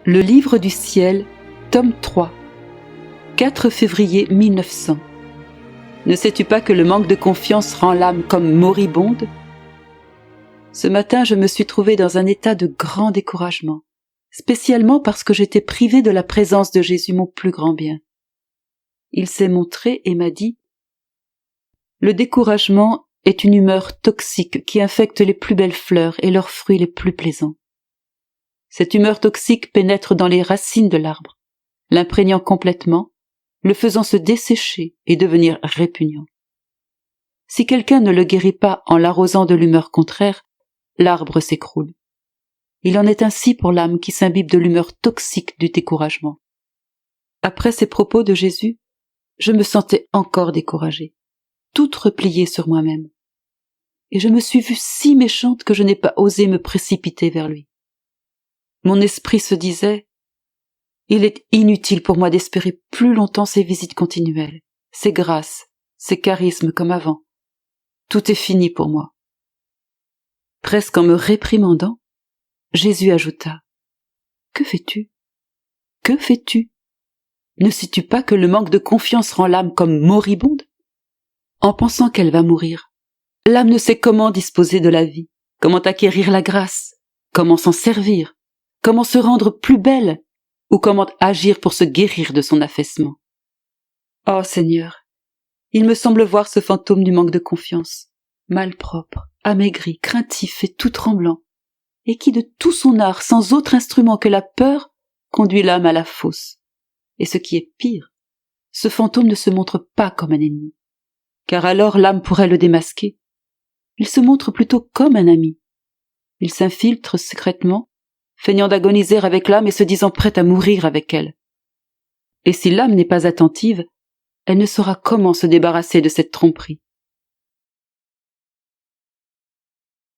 Le livre du ciel, tome 3, 4 février 1900. Ne sais-tu pas que le manque de confiance rend l'âme comme moribonde? Ce matin, je me suis trouvée dans un état de grand découragement, spécialement parce que j'étais privée de la présence de Jésus, mon plus grand bien. Il s'est montré et m'a dit « Le découragement est une humeur toxique qui infecte les plus belles fleurs et leurs fruits les plus plaisants. Cette humeur toxique pénètre dans les racines de l'arbre, l'imprégnant complètement, le faisant se dessécher et devenir répugnant. Si quelqu'un ne le guérit pas en l'arrosant de l'humeur contraire, l'arbre s'écroule. Il en est ainsi pour l'âme qui s'imbibe de l'humeur toxique du découragement. Après ces propos de Jésus, je me sentais encore découragée, toute repliée sur moi-même. Et je me suis vue si méchante que je n'ai pas osé me précipiter vers lui. Mon esprit se disait « Il est inutile pour moi d'espérer plus longtemps ces visites continuelles, ces grâces, ces charismes comme avant. Tout est fini pour moi. » Presque en me réprimandant, Jésus ajouta « Que fais-tu? Que fais-tu? Ne sais-tu pas que le manque de confiance rend l'âme comme moribonde? En pensant qu'elle va mourir, l'âme ne sait comment disposer de la vie, comment acquérir la grâce, comment s'en servir, comment se rendre plus belle, ou comment agir pour se guérir de son affaissement. Oh Seigneur, il me semble voir ce fantôme du manque de confiance, malpropre, amaigri, craintif et tout tremblant, et qui de tout son art, sans autre instrument que la peur, conduit l'âme à la fosse. Et ce qui est pire, ce fantôme ne se montre pas comme un ennemi, car alors l'âme pourrait le démasquer. Il se montre plutôt comme un ami. Il s'infiltre secrètement, feignant d'agoniser avec l'âme et se disant prête à mourir avec elle. Et si l'âme n'est pas attentive, elle ne saura comment se débarrasser de cette tromperie.